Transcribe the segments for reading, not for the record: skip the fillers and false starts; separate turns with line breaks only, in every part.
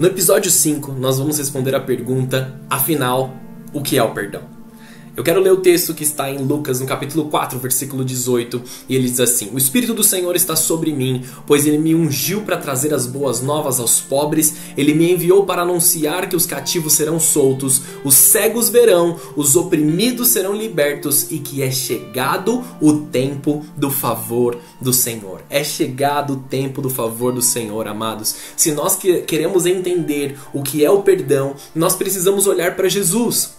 No episódio 5, nós vamos responder a pergunta, afinal, o que é o perdão? Eu quero ler o texto que está em Lucas, no capítulo 4, versículo 18, e ele diz assim: O Espírito do Senhor está sobre mim, pois ele me ungiu para trazer as boas novas aos pobres, ele me enviou para anunciar que os cativos serão soltos, os cegos verão, os oprimidos serão libertos e que é chegado o tempo do favor do Senhor. É chegado o tempo do favor do Senhor, amados. Se nós queremos entender o que é o perdão, nós precisamos olhar para Jesus.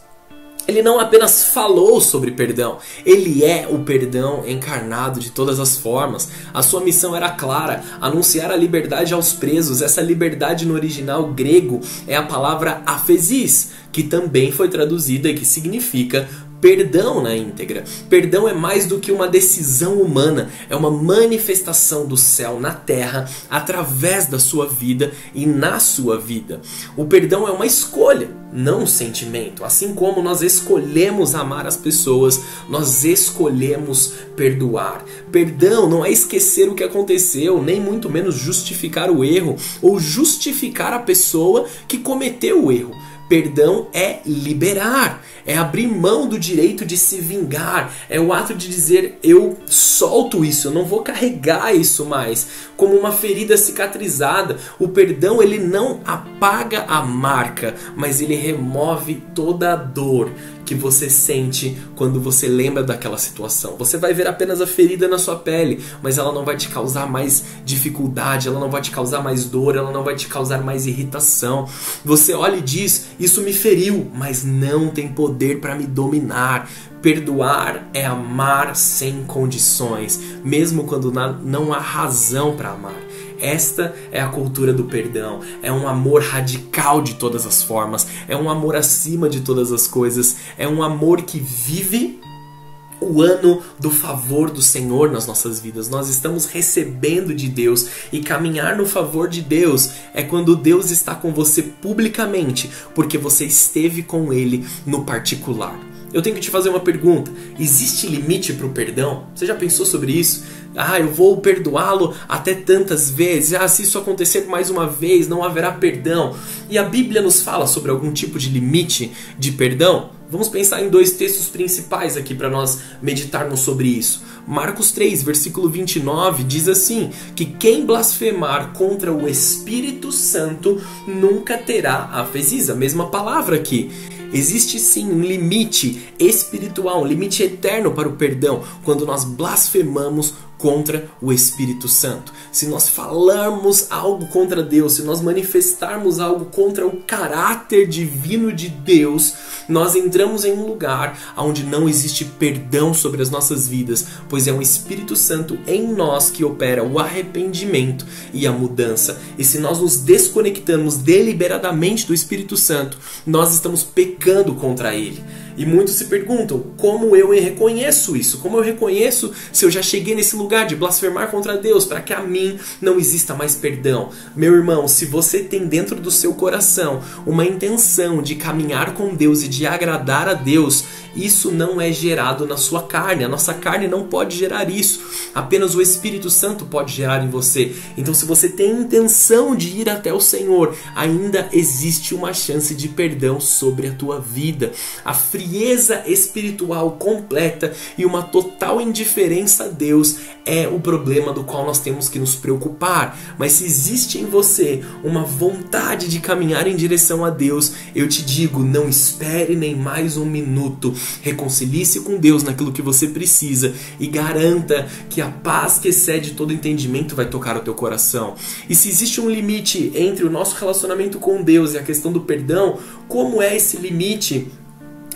Ele não apenas falou sobre perdão, ele é o perdão encarnado de todas as formas. A sua missão era clara, anunciar a liberdade aos presos. Essa liberdade no original grego é a palavra aphesis, que também foi traduzida e que significa perdão na íntegra. Perdão é mais do que uma decisão humana, é uma manifestação do céu na terra através da sua vida e na sua vida. O perdão é uma escolha, não um sentimento. Assim como nós escolhemos amar as pessoas, nós escolhemos perdoar. Perdão não é esquecer o que aconteceu, nem muito menos justificar o erro ou justificar a pessoa que cometeu o erro. Perdão é liberar, é abrir mão do direito de se vingar, é o ato de dizer eu solto isso, eu não vou carregar isso mais, como uma ferida cicatrizada. O perdão ele não apaga a marca, mas ele remove toda a dor que você sente quando você lembra daquela situação. Você vai ver apenas a ferida na sua pele, mas ela não vai te causar mais dificuldade, ela não vai te causar mais dor, ela não vai te causar mais irritação. Você olha e diz, isso me feriu, mas não tem poder para me dominar. Perdoar é amar sem condições, mesmo quando não há razão para amar. Esta é a cultura do perdão, é um amor radical de todas as formas, é um amor acima de todas as coisas, é um amor que vive o ano do favor do Senhor nas nossas vidas. Nós estamos recebendo de Deus, e caminhar no favor de Deus é quando Deus está com você publicamente, porque você esteve com Ele no particular. Eu tenho que te fazer uma pergunta: existe limite para o perdão? Você já pensou sobre isso? Eu vou perdoá-lo até tantas vezes. Se isso acontecer mais uma vez, não haverá perdão. E a Bíblia nos fala sobre algum tipo de limite de perdão? Vamos pensar em dois textos principais aqui para nós meditarmos sobre isso. Marcos 3, versículo 29 diz assim, que quem blasfemar contra o Espírito Santo nunca terá aphesis, a mesma palavra aqui. Existe sim um limite espiritual, um limite eterno para o perdão, quando nós blasfemamos contra o Espírito Santo. Se nós falarmos algo contra Deus, se nós manifestarmos algo contra o caráter divino de Deus, nós entramos em um lugar onde não existe perdão sobre as nossas vidas, pois é um Espírito Santo em nós que opera o arrependimento e a mudança. E se nós nos desconectamos deliberadamente do Espírito Santo, nós estamos pecando contra Ele. E muitos se perguntam, como eu reconheço isso? Como eu reconheço se eu já cheguei nesse lugar de blasfemar contra Deus, para que a mim não exista mais perdão? Meu irmão, se você tem dentro do seu coração uma intenção de caminhar com Deus e de agradar a Deus, isso não é gerado na sua carne. A nossa carne não pode gerar isso. Apenas o Espírito Santo pode gerar em você. Então, se você tem intenção de ir até o Senhor, ainda existe uma chance de perdão sobre a tua vida. A frieza espiritual completa e uma total indiferença a Deus é o problema do qual nós temos que nos preocupar. Mas se existe em você uma vontade de caminhar em direção a Deus, eu te digo, não espere nem mais um minuto. Reconcilie-se com Deus naquilo que você precisa e garanta que a paz que excede todo entendimento vai tocar o teu coração. E se existe um limite entre o nosso relacionamento com Deus e a questão do perdão, como é esse limite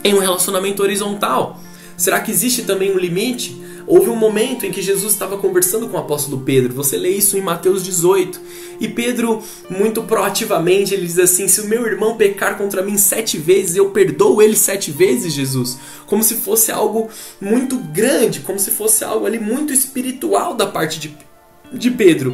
em um relacionamento horizontal? Será que existe também um limite? Houve um momento em que Jesus estava conversando com o apóstolo Pedro. Você lê isso em Mateus 18. E Pedro, muito proativamente, ele diz assim: se o meu irmão pecar contra mim 7 vezes, eu perdoo ele 7 vezes, Jesus. Como se fosse algo muito grande, como se fosse algo ali muito espiritual da parte de Pedro.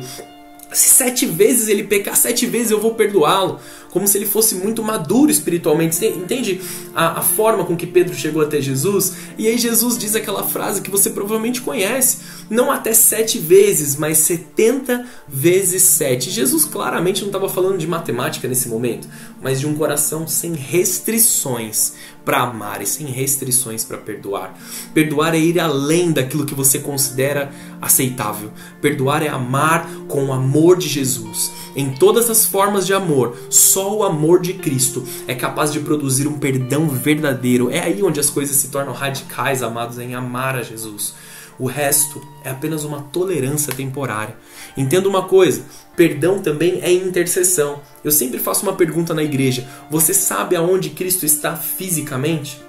Se 7 vezes ele pecar, 7 vezes eu vou perdoá-lo. Como se ele fosse muito maduro espiritualmente. Você entende a forma com que Pedro chegou até Jesus? E aí Jesus diz aquela frase que você provavelmente conhece. Não até 7 vezes, mas 70 vezes 7. Jesus claramente não estava falando de matemática nesse momento, mas de um coração sem restrições para amar e sem restrições para perdoar. Perdoar é ir além daquilo que você considera aceitável. Perdoar é amar com o amor de Jesus. Em todas as formas de amor, só o amor de Cristo é capaz de produzir um perdão verdadeiro. É aí onde as coisas se tornam radicais, amados, em amar a Jesus. O resto é apenas uma tolerância temporária. Entenda uma coisa, perdão também é intercessão. Eu sempre faço uma pergunta na igreja: você sabe aonde Cristo está fisicamente?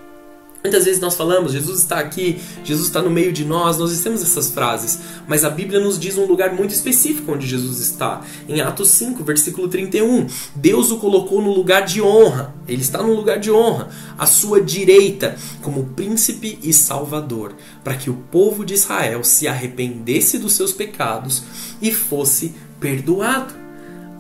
Muitas vezes nós falamos, Jesus está aqui, Jesus está no meio de nós dizemos essas frases, mas a Bíblia nos diz um lugar muito específico onde Jesus está. Em Atos 5, versículo 31, Deus o colocou no lugar de honra, ele está no lugar de honra, à sua direita, como príncipe e salvador, para que o povo de Israel se arrependesse dos seus pecados e fosse perdoado.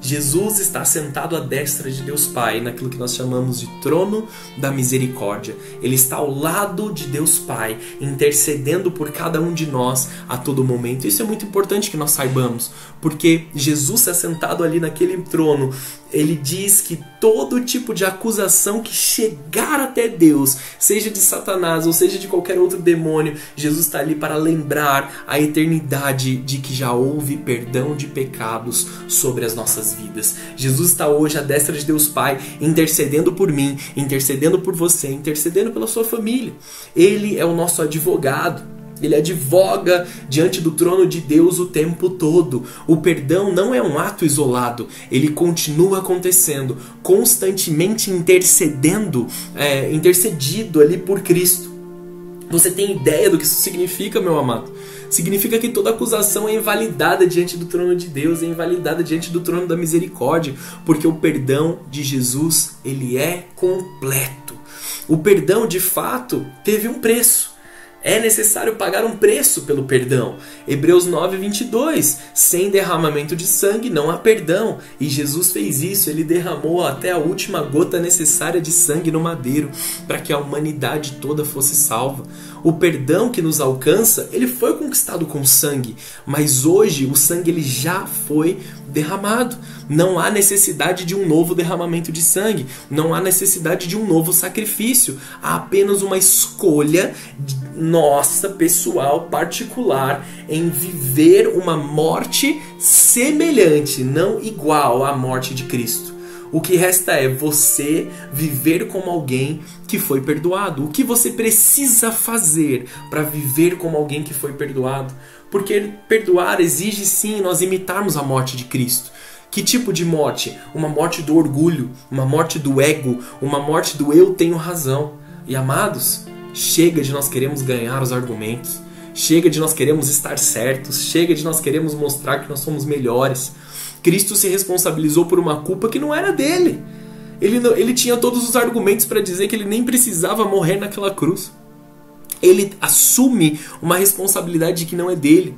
Jesus está sentado à destra de Deus Pai, naquilo que nós chamamos de trono da misericórdia. Ele está ao lado de Deus Pai, intercedendo por cada um de nós a todo momento. Isso é muito importante que nós saibamos, porque Jesus é sentado ali naquele trono. Ele diz que todo tipo de acusação que chegar até Deus, seja de Satanás ou seja de qualquer outro demônio, Jesus está ali para lembrar a eternidade de que já houve perdão de pecados sobre as nossas vidas. Jesus está hoje à destra de Deus Pai, intercedendo por mim, intercedendo por você, intercedendo pela sua família. Ele é o nosso advogado. Ele advoga diante do trono de Deus o tempo todo. O perdão não é um ato isolado. Ele continua acontecendo, constantemente intercedido ali por Cristo. Você tem ideia do que isso significa, meu amado? Significa que toda acusação é invalidada diante do trono de Deus, é invalidada diante do trono da misericórdia, porque o perdão de Jesus, ele é completo. O perdão, de fato, teve um preço. É necessário pagar um preço pelo perdão. Hebreus 9, 22. Sem derramamento de sangue não há perdão. E Jesus fez isso, ele derramou até a última gota necessária de sangue no madeiro, para que a humanidade toda fosse salva. O perdão que nos alcança, ele foi conquistado com sangue, mas hoje o sangue ele já foi derramado. Não há necessidade de um novo derramamento de sangue, não há necessidade de um novo sacrifício. Há apenas uma escolha nossa, pessoal, particular, em viver uma morte semelhante, não igual à morte de Cristo. O que resta é você viver como alguém que foi perdoado. O que você precisa fazer para viver como alguém que foi perdoado? Porque perdoar exige sim nós imitarmos a morte de Cristo. Que tipo de morte? Uma morte do orgulho, uma morte do ego, uma morte do eu tenho razão. E amados, chega de nós queremos ganhar os argumentos. Chega de nós queremos estar certos. Chega de nós queremos mostrar que nós somos melhores. Cristo se responsabilizou por uma culpa que não era dele. Ele tinha todos os argumentos para dizer que ele nem precisava morrer naquela cruz. Ele assume uma responsabilidade que não é dele.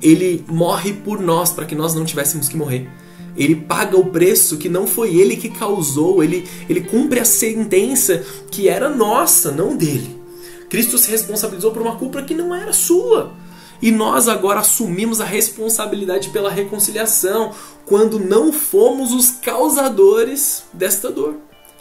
Ele morre por nós para que nós não tivéssemos que morrer. Ele paga o preço que não foi ele que causou. Ele cumpre a sentença que era nossa, não dele. Cristo se responsabilizou por uma culpa que não era sua. E nós agora assumimos a responsabilidade pela reconciliação, quando não fomos os causadores desta dor.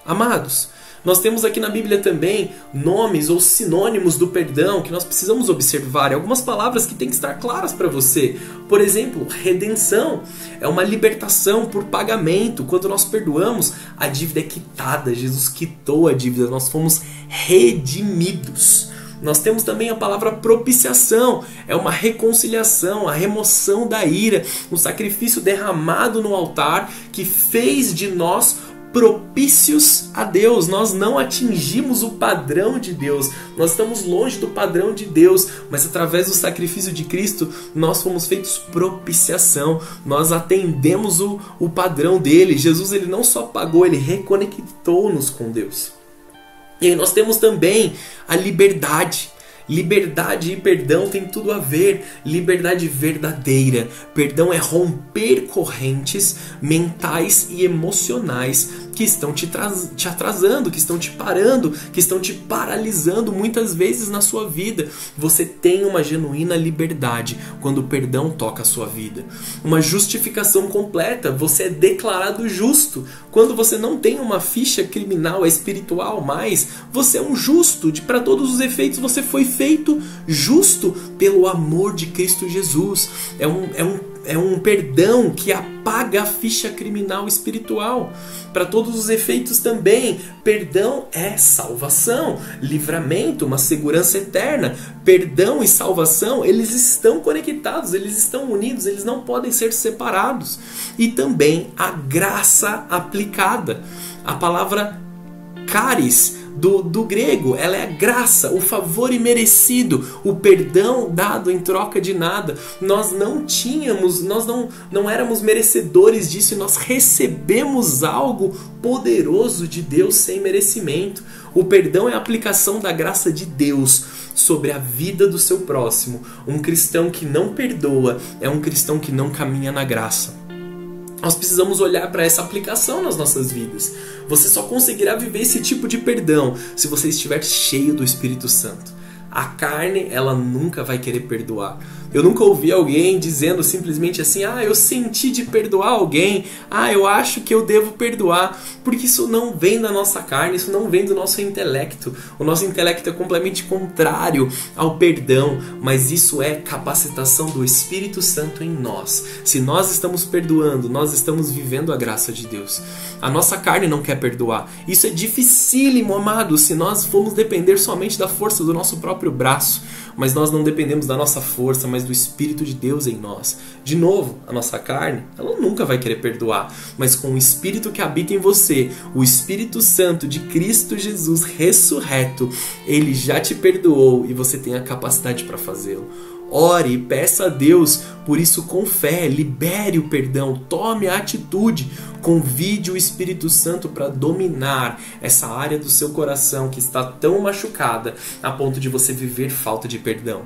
Amados, nós temos aqui na Bíblia também nomes ou sinônimos do perdão que nós precisamos observar. Algumas palavras que têm que estar claras para você. Por exemplo, redenção é uma libertação por pagamento. Quando nós perdoamos, a dívida é quitada. Jesus quitou a dívida, nós fomos redimidos. Nós temos também a palavra propiciação, é uma reconciliação, a remoção da ira, um sacrifício derramado no altar que fez de nós propícios a Deus. Nós não atingimos o padrão de Deus, nós estamos longe do padrão de Deus, mas através do sacrifício de Cristo nós fomos feitos propiciação, nós atendemos o padrão dele. Jesus ele não só pagou, ele reconectou-nos com Deus. E aí nós temos também a liberdade. Liberdade e perdão tem tudo a ver. Liberdade verdadeira. Perdão é romper correntes mentais e emocionais que estão te atrasando, que estão te parando, que estão te paralisando muitas vezes na sua vida. Você tem uma genuína liberdade quando o perdão toca a sua vida. Uma justificação completa. Você é declarado justo. Quando você não tem uma ficha criminal espiritual mais, você é um justo. Para todos os efeitos, você foi feito justo pelo amor de Cristo Jesus. É um perdão que apaga a ficha criminal espiritual. Para todos os efeitos também, perdão é salvação, livramento, uma segurança eterna. Perdão e salvação, eles estão conectados, eles estão unidos, eles não podem ser separados. E também a graça aplicada. A palavra charis, do grego, ela é a graça, o favor imerecido, o perdão dado em troca de nada. Nós não éramos merecedores disso e nós recebemos algo poderoso de Deus sem merecimento. O perdão é a aplicação da graça de Deus sobre a vida do seu próximo. Um cristão que não perdoa é um cristão que não caminha na graça. Nós precisamos olhar para essa aplicação nas nossas vidas. Você só conseguirá viver esse tipo de perdão se você estiver cheio do Espírito Santo. A carne, ela nunca vai querer perdoar. Eu nunca ouvi alguém dizendo simplesmente assim: eu senti de perdoar alguém, eu acho que eu devo perdoar. Porque isso não vem da nossa carne, isso não vem do nosso intelecto. O nosso intelecto é completamente contrário ao perdão, mas isso é capacitação do Espírito Santo em nós. Se nós estamos perdoando, nós estamos vivendo a graça de Deus. A nossa carne não quer perdoar. Isso é dificílimo, amado, se nós formos depender somente da força do nosso próprio braço. Mas nós não dependemos da nossa força, mas do Espírito de Deus em nós. De novo, a nossa carne, ela nunca vai querer perdoar. Mas com o Espírito que habita em você, o Espírito Santo de Cristo Jesus ressurreto, ele já te perdoou e você tem a capacidade para fazê-lo. Ore e peça a Deus, por isso com fé, libere o perdão, tome a atitude, convide o Espírito Santo para dominar essa área do seu coração que está tão machucada a ponto de você viver falta de perdão.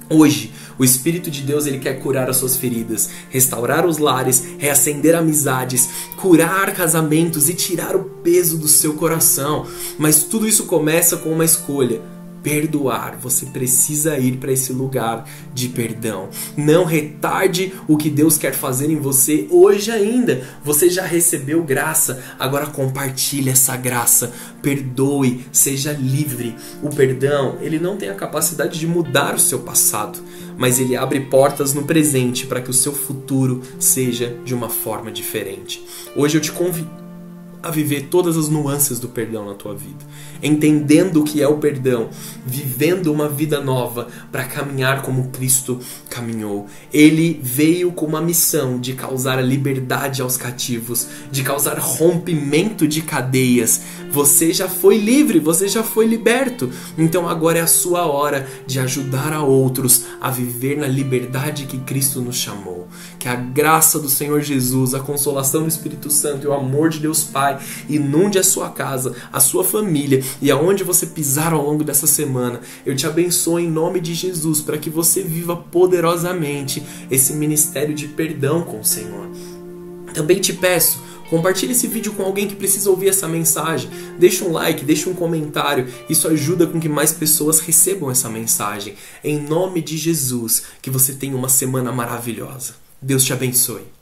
Hoje, o Espírito de Deus ele quer curar as suas feridas, restaurar os lares, reacender amizades, curar casamentos e tirar o peso do seu coração. Mas tudo isso começa com uma escolha. Perdoar, você precisa ir para esse lugar de perdão. Não retarde o que Deus quer fazer em você hoje ainda. Você já recebeu graça, agora compartilhe essa graça. Perdoe, seja livre. O perdão, ele não tem a capacidade de mudar o seu passado, mas ele abre portas no presente para que o seu futuro seja de uma forma diferente. Hoje eu te convido a viver todas as nuances do perdão na tua vida, entendendo o que é o perdão, vivendo uma vida nova para caminhar como Cristo caminhou. Ele veio com uma missão de causar a liberdade aos cativos, de causar rompimento de cadeias. Você já foi livre, você já foi liberto, então agora é a sua hora de ajudar a outros a viver na liberdade que Cristo nos chamou. Que a graça do Senhor Jesus, a consolação do Espírito Santo e o amor de Deus Pai inunde a sua casa, a sua família e aonde você pisar ao longo dessa semana. Eu te abençoo em nome de Jesus para que você viva poderosamente esse ministério de perdão com o Senhor. Também te peço, compartilhe esse vídeo com alguém que precisa ouvir essa mensagem. Deixa um like, deixa um comentário. Isso ajuda com que mais pessoas recebam essa mensagem. Em nome de Jesus, que você tenha uma semana maravilhosa. Deus te abençoe.